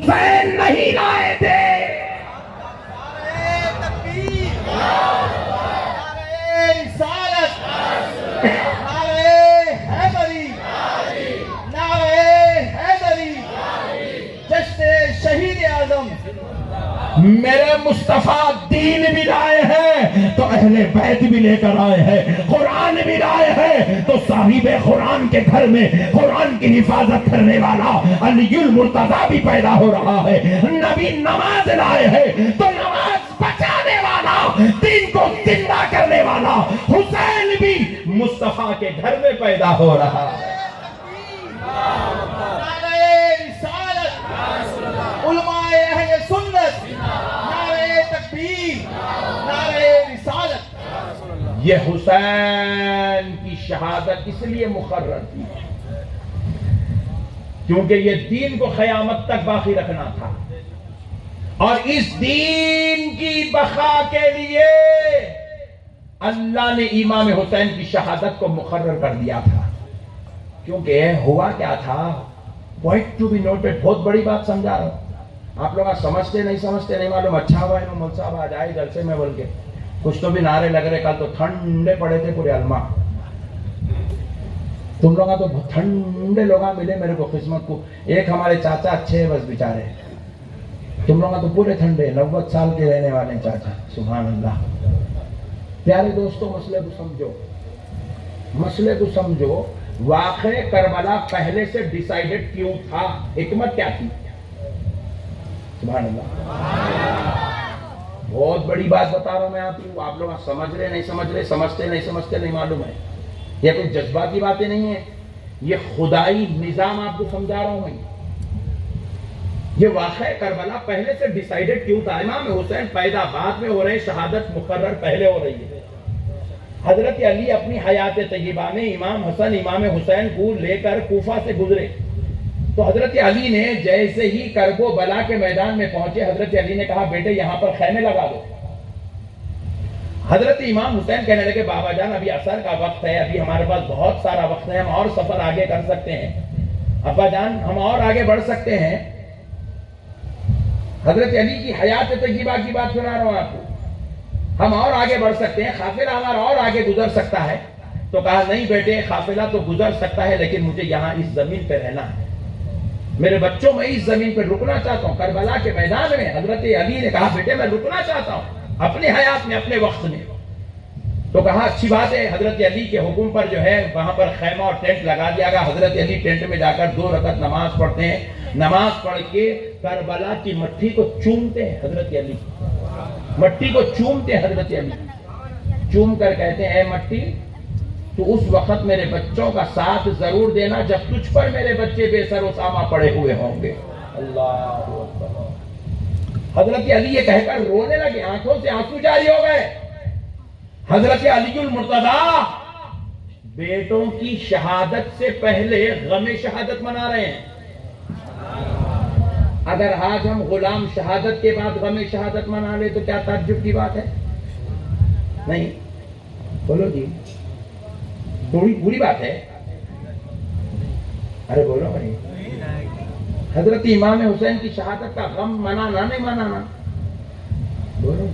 حسین نہیں لائے تھے۔ میرے مصطفیٰ دین بھی لائے ہیں تو اہل بیت بھی لے کر آئے ہیں، قرآن بھی لائے ہیں تو صاحب قرآن کے گھر میں قرآن کی حفاظت کرنے والا علی المرتضیٰ بھی پیدا ہو رہا ہے۔ نبی نماز لائے ہیں تو نماز بچانے والا، دین کو زندہ کرنے والا حسین بھی مصطفیٰ کے گھر میں پیدا ہو رہا ہے۔ علماء اہل سنت، نعرہ تکبیر، نعرہ رسالت۔ یہ حسین کی شہادت اس لیے مقرر تھی کیونکہ یہ دین کو قیامت تک باقی رکھنا تھا، اور اس دین کی بقا کے لیے اللہ نے امام حسین کی شہادت کو مقرر کر دیا تھا۔ کیونکہ ہوا کیا تھا، پوائنٹ ٹو بی نوٹڈ، بہت بڑی بات سمجھا رہا ہوں، آپ لوگ سمجھتے نہیں معلوم۔ اچھا ہوا ہے مول صاحب آج آئے جلسے میں بول کے، کچھ تو بھی نعرے لگ رہے، کل تو ٹھنڈے پڑے تھے پورے علماء، تم لوگاں تو ٹھنڈے لوگاں ملے میرے کو قسمت کو۔ ایک ہمارے چاچا اچھے ہیں بس بیچارے، تم لوگاں تو پورے ٹھنڈے، 90 سال کے رہنے والے چاچا، سبحان اللہ۔ پیارے دوستو، مسئلے کو سمجھو، واقع کربلا پہلے سے ڈیسائیڈڈ کیوں تھا، حکمت کیا تھی؟ سبحان اللہ۔ بہت بڑی بات بتا رہا ہوں میں آپ لوگ سمجھ رہے نہیں سمجھ رہے، سمجھتے نہیں معلوم ہے، یہ کوئی جذباتی باتیں نہیں ہیں، یہ خدائی نظام آپ کو سمجھا رہا ہوں میں۔ یہ واقع کربلا پہلے سے ڈیسائیڈڈ کیوں تھا؟ امام حسین پیدا بعد میں ہو رہے، شہادت مقرر پہلے ہو رہی ہے۔ حضرت علی اپنی حیات طیبہ میں امام حسن امام حسین کو لے کر کوفہ سے گزرے تو حضرت علی نے جیسے ہی کرب و بلا کے میدان میں پہنچے، حضرت علی نے کہا بیٹے یہاں پر خیمے لگا دو۔ حضرت امام حسین کہنے لگے بابا جان ابھی عصر کا وقت ہے، ابھی ہمارے پاس بہت سارا وقت ہے، ہم اور سفر آگے کر سکتے ہیں، ابا جان ہم اور آگے بڑھ سکتے ہیں۔ حضرت علی کی حیات طیبہ کی بات سنا رہا ہوں آپ کو، ہم اور آگے بڑھ سکتے ہیں، قافلہ ہمارا اور آگے گزر سکتا ہے۔ تو کہا نہیں بیٹے، قافلہ تو گزر سکتا ہے لیکن مجھے یہاں اس زمین پہ رہنا ہے، میرے بچوں میں اس زمین پہ رکنا چاہتا ہوں۔ کربلا کے میدان میں حضرت علی نے کہا بیٹے میں رکنا چاہتا ہوں اپنی حیات میں، اپنے وقت میں۔ تو کہا اچھی بات ہے، حضرت علی کے حکم پر جو ہے وہاں پر خیمہ اور ٹینٹ لگا دیا گیا۔ حضرت علی ٹینٹ میں جا کر 2 رکعت نماز پڑھتے ہیں، نماز پڑھ کے کربلا کی مٹی کو چومتے ہیں۔ حضرت علی مٹی کو چومتے ہیں، حضرت علی چوم کر کہتے ہیں اے مٹی تو اس وقت میرے بچوں کا ساتھ ضرور دینا جب تجھ پر میرے بچے بے سر و سامہ پڑے ہوئے ہوں گے۔ اللہ اکبر۔ حضرت علی یہ کہہ کر رونے لگے، آنکھوں سے آنسو جاری ہو گئے۔ حضرت علی المرتضیٰ بیٹوں کی شہادت سے پہلے غم شہادت منا رہے ہیں۔ اگر آج ہم غلام شہادت کے بعد غم شہادت منا لے تو کیا تعجب کی بات ہے؟ نہیں، بولو جی، بری بات ہے؟ ارے بولو بھائی، حضرت امام حسین کی شہادت کا غم منانا نہیں منانا؟ بولو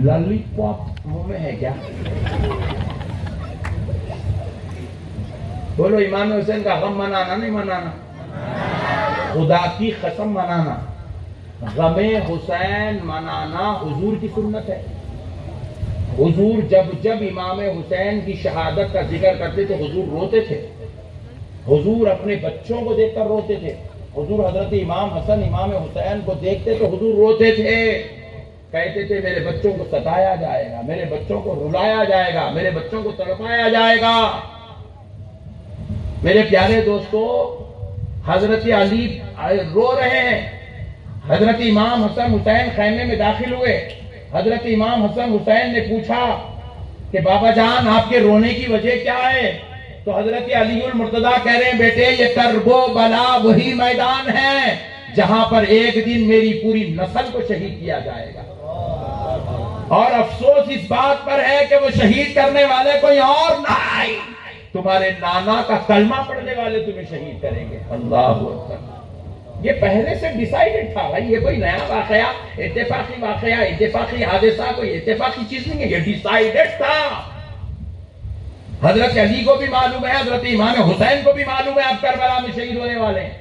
لالی پاپ منہ میں ہے کیا؟ بولو امام حسین کا غم منانا نہیں منانا؟ خدا کی قسم منانا، غم حسین منانا حضور کی سنت ہے۔ حضور جب امام حسین کی شہادت کا ذکر کرتے تھے حضور روتے تھے، حضور اپنے بچوں کو دیکھ کر روتے تھے، حضور حضرت امام حسن امام حسین کو دیکھتے تو حضور روتے تھے، کہتے تھے میرے بچوں کو ستایا جائے گا، میرے بچوں کو رلایا جائے گا، میرے بچوں کو تڑپایا جائے گا۔ میرے پیارے دوستو، حضرت علی رو رہے ہیں، حضرت امام حسن حسین خیمے میں داخل ہوئے، حضرت امام حسن حسین نے پوچھا کہ بابا جان آپ کے رونے کی وجہ کیا ہے؟ تو حضرت علی المرتضیٰ کہہ رہے ہیں بیٹے یہ کرب و بلا وہی میدان ہے جہاں پر ایک دن میری پوری نسل کو شہید کیا جائے گا، اور افسوس اس بات پر ہے کہ وہ شہید کرنے والے کوئی اور نہ آئے، تمہارے نانا کا کلمہ پڑھنے والے تمہیں شہید کریں گے. اللہ اکبر. یہ پہلے سے ڈیسائیڈڈ تھا بھائی، یہ کوئی نیا واقعہ، اتفاقی حادثہ، کوئی اتفاقی چیز نہیں ہے، یہ ڈیسائیڈڈ تھا. حضرت علی کو بھی معلوم ہے، حضرت امام حسین کو بھی معلوم ہے آپ کربلا میں شہید ہونے والے ہیں.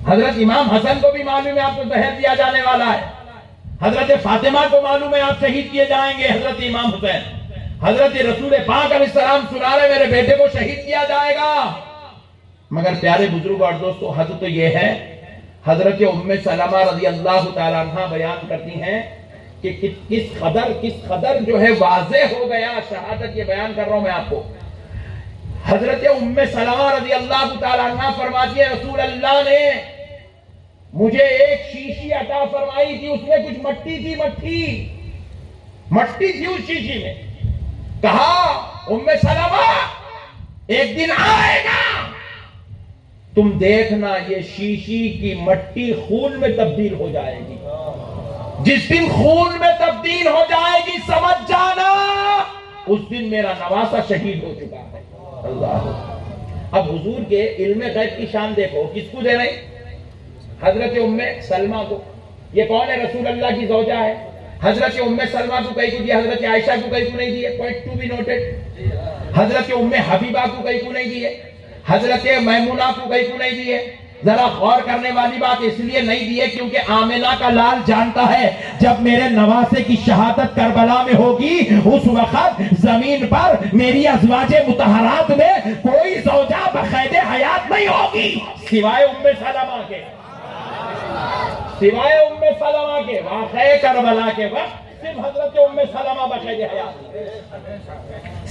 حضرت امام حسن کو بھی معلوم ہے آپ کو زہر دیا جانے والا ہے. حضرت فاطمہ کو معلوم ہے آپ شہید کیے جائیں گے. حضرت امام حسین، حضرت رسول پاک علیہ السلام سنا رہے میرے بیٹے کو شہید کیا جائے گا. مگر پیارے بزرگ اور دوستو، حد تو یہ ہے، حضرت ام سلمہ رضی اللہ تعالیٰ عنہ بیان کرتی ہیں کہ کس قدر جو ہے واضح ہو گیا شہادت. یہ بیان کر رہا ہوں میں آپ کو. حضرت ام سلمہ رضی اللہ تعالیٰ عنہ فرماتی ہے رسول اللہ نے مجھے ایک شیشی عطا فرمائی تھی، اس میں کچھ مٹی تھی اس شیشی میں. کہا ام سلمہ ایک دن آئے گا تم دیکھنا یہ شیشی کی مٹی خون میں تبدیل ہو جائے گی. جس دن خون میں تبدیل ہو جائے گی سمجھ جانا اس دن میرا نواسا شہید ہو چکا ہے. اللہ. اب حضور کے علم غیب کی شان دیکھو، کس کو دے رہے؟ حضرت ام سلمہ کو. یہ کون ہے؟ رسول اللہ کی زوجہ ہے. حضرت ام سلمہ کو کہیں کو دیا، حضرت عائشہ کو کہیں کو نہیں دیے. Point to be noted. حضرت ام حبیبہ کو کہیں کو نہیں دیے، حضرت میمونہ کو کہیں کو نہیں دیے. ذرا غور کرنے والی بات اس لیے نہیں دیے کیونکہ آمنہ کا لال جانتا ہے جب میرے نواسے کی شہادت کربلا میں ہوگی اس وقت زمین پر میری ازواج مطہرات میں کوئی زوجہ بقید حیات نہیں ہوگی سوائے ام سلمہ کے. سوائے ام سلمہ کے واقعہ کربلا کے وقت صرف حضرت ام سلمہ بقید حیات،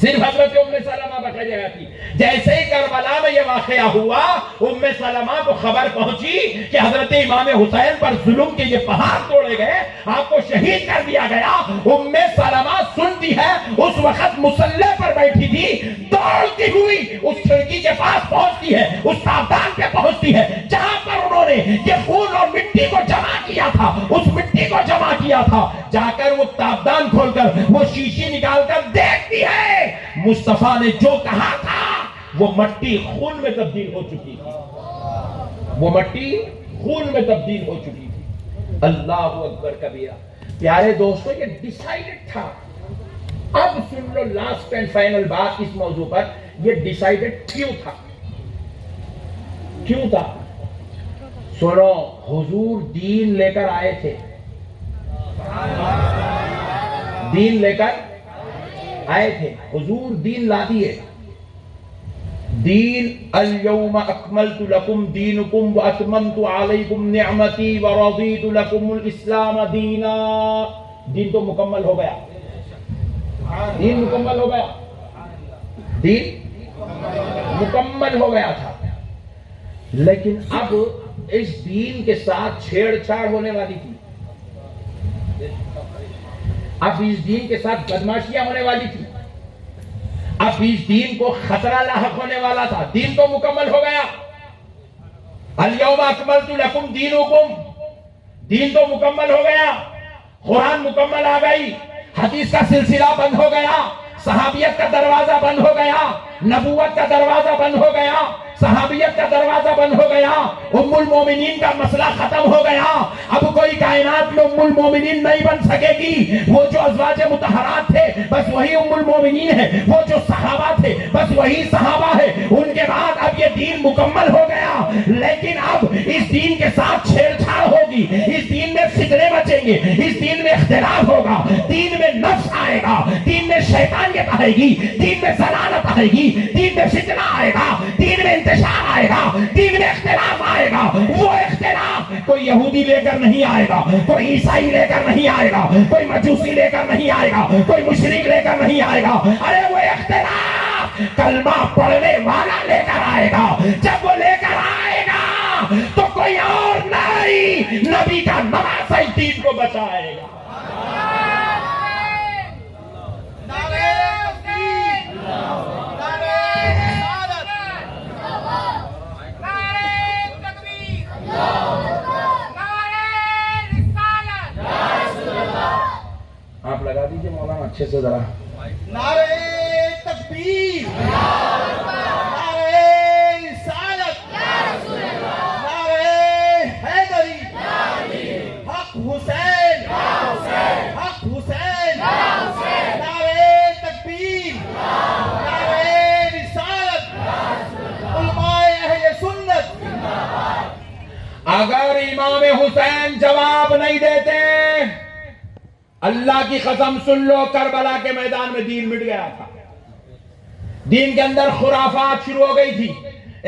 صرف حضرت ام سلمہ بقید حیات تھی. جیسے ہی کربلا میں یہ واقعہ ہوا ام سلمہ کو خبر پہنچی کہ حضرت امام حسین پر ظلم کے یہ پہاڑ توڑے گئے، آپ کو شہید کر دیا گیا. ام سلمہ سنتی ہے، اس وقت مسلح پر بیٹھی تھی، دوڑتی ہوئی اس کھڑکی کے پاس پہنچتی ہے، اس تابدان پہ پہنچتی ہے جہاں پر انہوں نے یہ خون اور مٹی کو جمع کیا تھا. اس مٹی کو جمع کیا تھا، جا کر وہ تابدان کھول کر وہ شیشی نکال کر دیکھتی ہے مصطفیٰ نے جو کہا تھا وہ مٹی خون میں تبدیل ہو چکی تھی. وہ مٹی خون میں تبدیل ہو چکی تھی. اللہ اکبر کبیرہ. پیارے دوستو یہ ڈیسائیڈڈ تھا. اب سن لو لاسٹ اینڈ فائنل بات اس موضوع پر. یہ ڈیسائیڈڈ کیوں تھا؟ کیوں تھا؟ سنو، حضور دین لے کر آئے تھے، دین لے کر آئے تھے. حضور دین لا دیے. دین اليوم اکملت لکم دینکم واتممت علیکم نعمتی ورضیت لکم الاسلام دینا. دین تو مکمل ہو گیا، دین مکمل ہو گیا، دین مکمل ہو گیا تھا. لیکن اب اس دین کے ساتھ چھیڑ چھاڑ ہونے والی تھی. اب اس دین کے ساتھ بدماشیاں ہونے والی تھی. اب اس دین کو خطرہ لاحق ہونے والا تھا. دین تو مکمل ہو گیا. الیوم اکملت لکم دینکم، دین تو مکمل ہو گیا. قرآن مکمل آ گئی، حدیث کا سلسلہ بند ہو گیا، صحابیت کا دروازہ بند ہو گیا، نبوت کا دروازہ بند ہو گیا، صحابیت کا دروازہ بند ہو گیا، ام المومنین کا مسئلہ ختم ہو گیا. اب کوئی کائنات میں ام المومنین نہیں بن سکے گی. وہ جو ازواج مطہرات تھے بس وہی ام المومنین ہے، وہ جو صحابہ تھے بس وہی صحابہ ہے. ان کے بعد اب یہ دین مکمل ہو گیا. لیکن اب اس دین کے ساتھ چھیڑ چھاڑ ہوگی، اس دین میں فتنے بچیں گے، اس دین میں اختلاف ہوگا، دین میں نفس آئے گا، دین میں شیطانیت آئے گی، دین میں ضلالت آئے گی، دین میں فتنہ آئے گا، دین میں انتشار آئے گا، دین میں اختلاف آئے گا. وہ اختلاف کوئی یہودی لے کر نہیں آئے گا، کوئی عیسائی لے کر نہیں آئے گا، کوئی مجوسی لے کر نہیں آئے گا، کوئی مشرک لے کر نہیں آئے گا. ارے وہ اختلاف کلمہ پڑھنے والا لے کر آئے گا. جب وہ لے کر آئے گا تو کوئی اور نہیں، نبی کا نواسہ اس دین کو بچائے گا. آپ لگا دیجئے مولانا اچھے سے ذرا. نعرہ تکبیر. امام حسین جواب نہیں دیتے. اللہ کی قسم سن لو، کربلا کے میدان میں دین مٹ گیا تھا. دین کے اندر خرافات شروع ہو گئی تھی،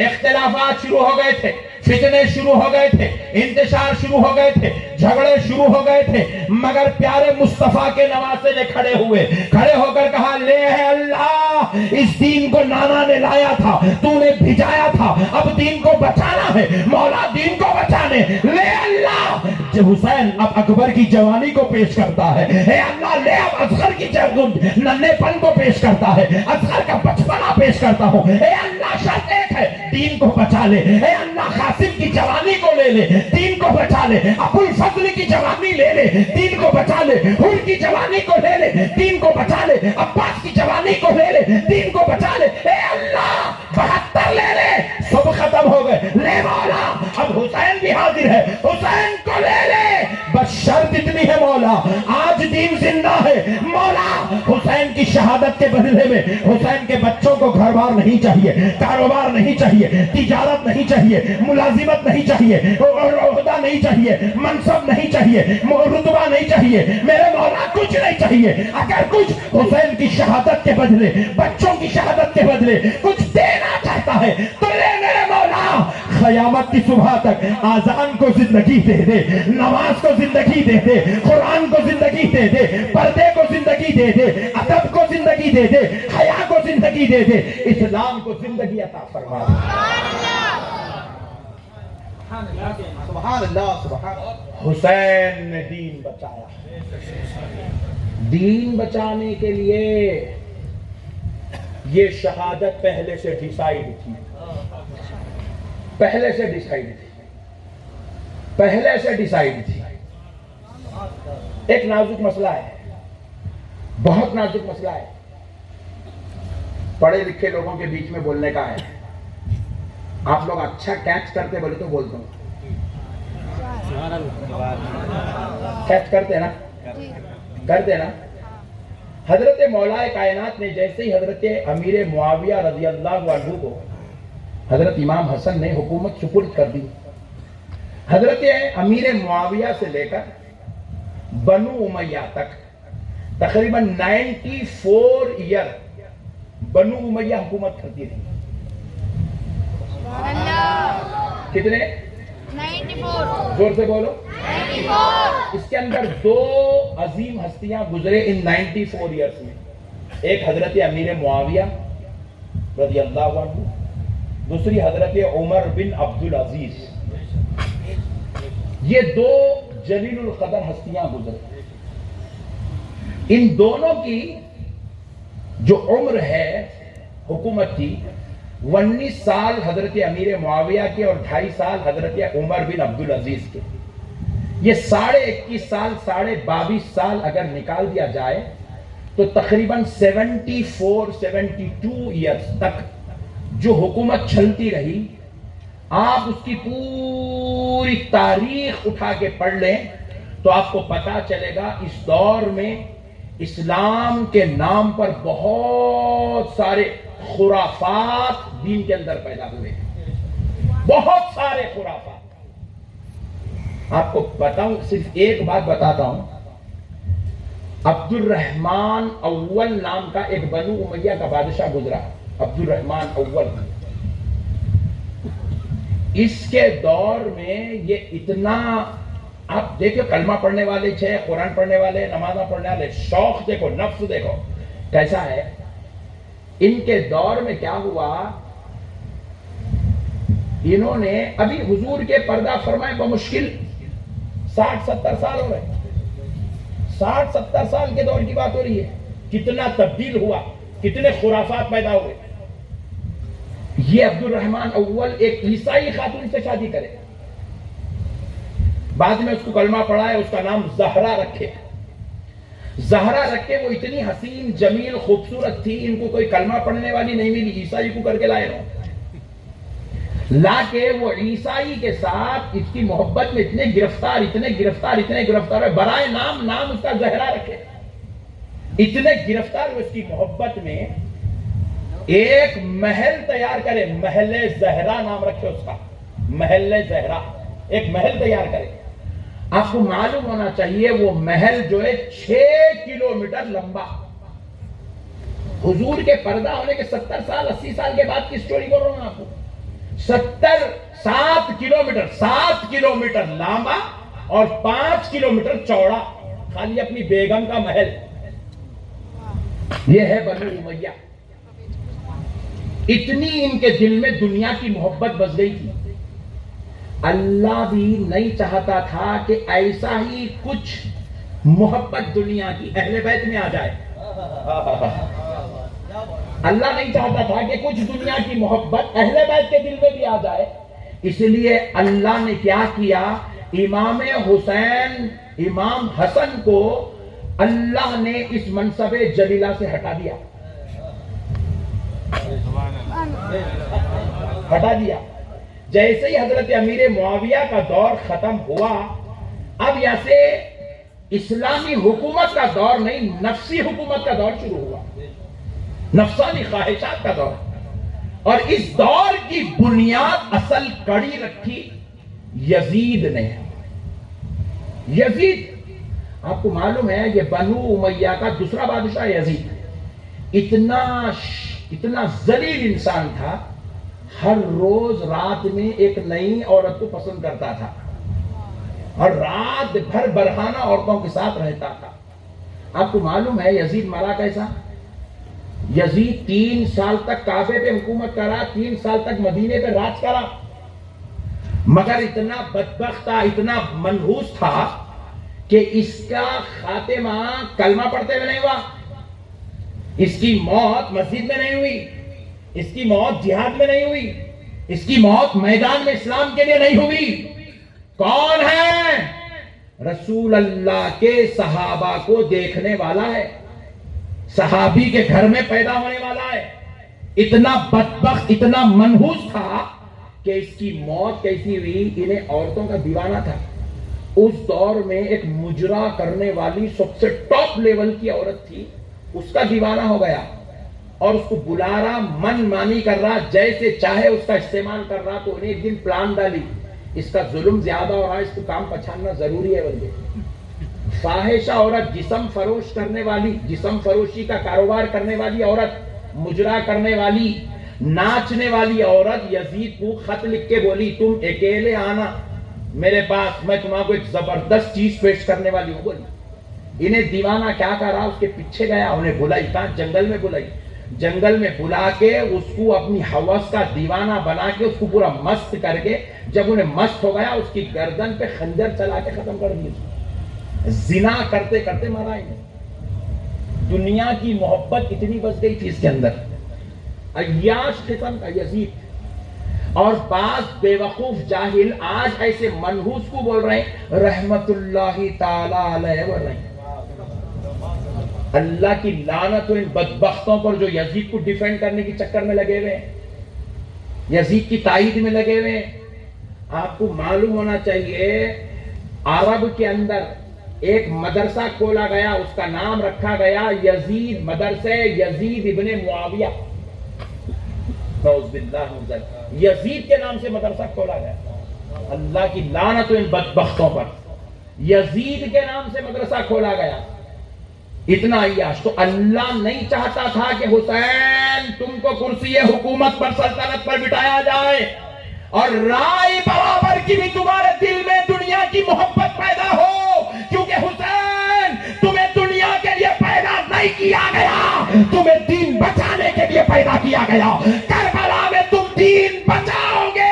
اختلافات شروع ہو گئے تھے، فتنے شروع ہو گئے تھے، انتشار شروع ہو گئے تھے، جھگڑے شروع ہو گئے تھے. مگر پیارے مصطفیٰ کے نواسے نے کھڑے ہو کر کہا، لے ہے اللہ، اس دین کو نانا نے لایا تھا، تو نے بھجایا تھا، اب دین کو بچانا ہے مولا، دین کو بچانے لے اللہ. جب حسین اب اکبر کی جوانی کو پیش کرتا ہے، اے اللہ لے اب اصغر کی ننھے پن کو پیش کرتا ہے، اصغر کا بچپنا پیش کرتا ہوں. اے اللہ شرط ایک ہے، دین کو بچا لے. اے اللہ قاسم کی جوانی کو لے لے، دین کو بچا لے. ابو الفضل کی جوانی لے لے، دین کو بچا لے. حر کی جوانی کو لے لے، دین کو بچا لے. عباس کی جوانی کو لے لے، دین کو بچا لے. اے اللہ 72 لے لے، سب ختم ہو گئے. لے مولا اب حسین بھی حاضر ہے، حسین کو لے لے. بس شرط اتنی ہے مولا، آج دین زندہ ہے مولا. حسین کی شہادت کے بدلے میں حسین کے بچوں کو گھر بار نہیں چاہیے، کاروبار نہیں چاہیے، تجارت نہیں چاہیے، ملازمت نہیں چاہیے، عہدہ نہیں چاہیے، منصب نہیں چاہیے، رتبہ نہیں چاہیے. میرے مولا کچھ نہیں چاہیے. اگر کچھ حسین کی شہادت کے بدلے، بچوں کی شہادت کے بدلے کچھ دینا چاہتا ہے تو لے میرے مولا. قیامت کی صبح تک آذان کو زندگی دے دے، نماز کو زندگی دے دے، قرآن کو زندگی دے دے، پردے کو زندگی دے دے، ادب کو زندگی دے دے، حیا کو زندگی دے دے، اسلام کو زندگی عطا فرما دے. سبحان اللہ سبحان اللہ. حسین نے دین بچایا. دین بچانے کے لیے یہ شہادت پہلے سے ڈیسائیڈ تھی، پہلے سے ڈیسائیڈ تھی. ایک نازک مسئلہ ہے، بہت نازک مسئلہ ہے، پڑھے لکھے لوگوں کے بیچ میں بولنے کا ہے. آپ لوگ اچھا کیچ کرتے بولے تو بولتا ہوں. کیچ کرتے نا. حضرت مولا کائنات نے جیسے ہی حضرت امیر معاویہ رضی اللہ عنہ کو حضرت امام حسن نے حکومت سپرد کر دی. حضرت امیر معاویہ سے لے کر بنو امیہ تک تقریباً 94 ایئر بنو امیہ حکومت کرتی رہی. کتنے؟ 94. زور سے بولو. 94. اس کے اندر 2 عظیم ہستیاں گزرے ان 94 ایئرس میں. ایک حضرت امیر معاویہ رضی اللہ عنہ، دوسری حضرت عمر بن عبدالعزیز. یہ 2 جلیل القدر ہستیاں گزرے. ان دونوں کی جو عمر ہے حکومت کی 19 سال حضرت امیر معاویہ کے اور 2.5 سال حضرت عمر بن عبدالعزیز کے. یہ 21.5 سال 22 سال اگر نکال دیا جائے تو تقریباً 72 ایئرس تک جو حکومت چلتی رہی. آپ اس کی پوری تاریخ اٹھا کے پڑھ لیں تو آپ کو پتا چلے گا اس دور میں اسلام کے نام پر بہت سارے خرافات دین کے اندر پیدا ہوئے. بہت سارے خرافات. آپ کو بتاؤں، صرف ایک بات بتاتا ہوں. عبد الرحمن اول نام کا ایک بنو امیہ کا بادشاہ گزرا، عبد الرحمن اول. اس کے دور میں یہ اتنا، آپ دیکھو کلمہ پڑھنے والے تھے، قرآن پڑھنے والے، نمازہ پڑھنے والے، شوق دیکھو، نفس دیکھو کیسا ہے. ان کے دور میں کیا ہوا، انہوں نے ابھی حضور کے پردہ فرمائے بمشکل 60-70 سال ہو رہے. 60-70 سال کے دور کی بات ہو رہی ہے. کتنا تبدیل ہوا، کتنے خرافات پیدا ہوئے. یہ عبد الرحمن اول ایک عیسائی خاتون سے شادی کرے، بعد میں اس کو کلمہ پڑھائے، اس کا نام زہرا رکھے. زہرا رکھے، وہ اتنی حسین جمیل خوبصورت تھی، ان کو کوئی کلمہ پڑھنے والی نہیں ملی، عیسائی کو کر کے لائے رہو. لا کے وہ عیسائی کے ساتھ اس کی محبت میں اتنے گرفتار ہے، برائے نام اس کا زہرا رکھے. اتنے گرفتار ہوئے اس کی محبت میں، ایک محل تیار کرے، محل زہرا نام رکھے اس کا، محل زہرا. ایک محل تیار کرے. آپ کو معلوم ہونا چاہیے وہ محل جو ہے 6 کلومیٹر لمبا. حضور کے پردہ ہونے کے 70 سال 80 سال کے بعد کی سٹوری بول رہا ہوں آپ کو. 7 کلومیٹر لمبا اور 5 کلومیٹر چوڑا، خالی اپنی بیگم کا محل. یہ ہے بنو امیہ. اتنی ان کے دل میں دنیا کی محبت بس گئی تھی. اللہ بھی نہیں چاہتا تھا کہ ایسا ہی کچھ محبت دنیا کی اہل بیت میں آ جائے. اللہ نہیں چاہتا تھا کہ کچھ دنیا کی محبت اہل بیت کے دل میں بھی آ جائے. اس لیے اللہ نے کیا کیا، امام حسین امام حسن کو اللہ نے اس منصب جلیلہ سے ہٹا دیا. جیسے ہی حضرت امیر معاویہ کا دور ختم ہوا، اب یہاں سے اسلامی حکومت کا دور نہیں، نفسی حکومت کا دور شروع ہوا، نفسانی خواہشات کا دور. اور اس دور کی بنیاد اصل کڑی رکھی یزید نے. یزید آپ کو معلوم ہے یہ بنو امیہ کا دوسرا بادشاہ یزید اتنا ذلیل انسان تھا. ہر روز رات میں ایک نئی عورت کو پسند کرتا تھا اور رات بھر برہنہ عورتوں کے ساتھ رہتا تھا. آپ کو معلوم ہے یزید مرا کیسا؟ یزید 3 سال تک کعبے پہ حکومت کرا، 3 سال تک مدینے پہ راج کرا، مگر اتنا بدبخت تھا، اتنا منحوس تھا کہ اس کا خاتمہ کلمہ پڑھتے ہوئے نہیں ہوا. اس کی موت مسجد میں نہیں ہوئی، اس کی موت جہاد میں نہیں ہوئی، اس کی موت میدان میں اسلام کے لیے نہیں ہوئی. کون ہے؟ رسول اللہ کے صحابہ کو دیکھنے والا ہے، صحابی کے گھر میں پیدا ہونے والا ہے. اتنا بدبخت اتنا منحوس تھا کہ اس کی موت کیسی ہوئی، انہیں عورتوں کا دیوانہ تھا. اس دور میں ایک مجرا کرنے والی سب سے ٹاپ لیول کی عورت تھی، اس کا دیوانہ ہو گیا اور اس کو بلا رہا، من مانی کر رہا، جیسے چاہے اس کا استعمال کر رہا. تو انہیں ایک دن پلان ڈالی، اس کا ظلم زیادہ ہو رہا ہے، اس کو کام پچھاننا ضروری ہے. بندے فاحشہ عورت، جسم فروش کرنے والی، جسم فروشی کا کاروبار کرنے والی عورت، مجرا کرنے والی، ناچنے والی عورت یزید کو خط لکھ کے بولی تم اکیلے آنا میرے پاس، میں تمہارے کو ایک زبردست چیز پیش کرنے والی ہوں. بولی انہیں دیوانہ کیا کرا، اس کے پیچھے گیا، انہیں بلائی. کہاں؟ جنگل میں بلائی. جنگل میں بلا کے اس کو اپنی ہوس کا دیوانہ بنا کے اس کو پورا مست کر کے، جب انہیں مست ہو گیا اس کی گردن پہ خنجر چلا کے ختم کر دیا. زنا کرتے کرتے مارا انہیں. دنیا کی محبت اتنی بس گئی تھی اس کے اندر. عیاش قسم کا یزید. اور بعض بے وقوف جاہل آج ایسے منحوس کو بول رہے ہیں رحمت اللہ تعالی علیہ بول رہے ہیں. اللہ کی لعنت ہو ان بدبختوں پر جو یزید کو ڈیفینڈ کرنے کی چکر میں لگے ہوئے ہیں، یزید کی تائید میں لگے ہوئے ہیں. آپ کو معلوم ہونا چاہیے عرب کے اندر ایک مدرسہ کھولا گیا، اس کا نام رکھا گیا یزید مدرسہ یزید ابن معاویہ. نعوذ باللہ من ذلک، یزید کے نام سے مدرسہ کھولا گیا. اللہ کی لعنت ہو ان بدبختوں پر، یزید کے نام سے مدرسہ کھولا گیا. اتنا عیاش. تو اللہ نہیں چاہتا تھا کہ حسین تم کو کرسی حکومت پر سلطنت پر بٹھایا جائے اور رائے برابر کی بھی تمہارے دل میں دنیا کی محبت پیدا ہو، کیونکہ حسین تمہیں دنیا کے لیے پیدا نہیں کیا گیا، تمہیں دین بچانے کے لیے پیدا کیا گیا. کربلا میں تم دین بچاؤ گے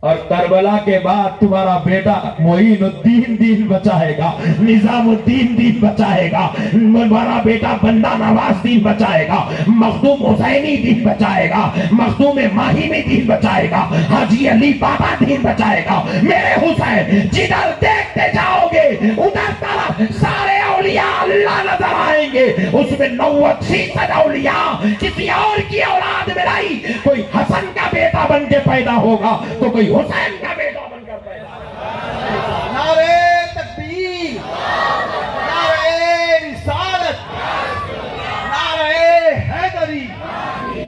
اور کربلا کے بعد تمہارا بیٹا معین الدین دین بچائے گا، نظام الدین دین بچائے گا، تمہارا بیٹا بندہ نواز دین بچائے گا، مخدوم حسینی دین بچائے گا، مخدوم ماہمی دین بچائے گا، حاجی علی بابا دین بچائے گا. میرے حسین جدھر دیکھتے جاؤ گے ادھر طرف سارے اولیاء اللہ نظر آئیں گے. اس میں 90% اولیاء کسی اور کی اولاد میں نہیں. کوئی حسن کا بیٹا بن کے پیدا ہوگا تو کوئی حسین کا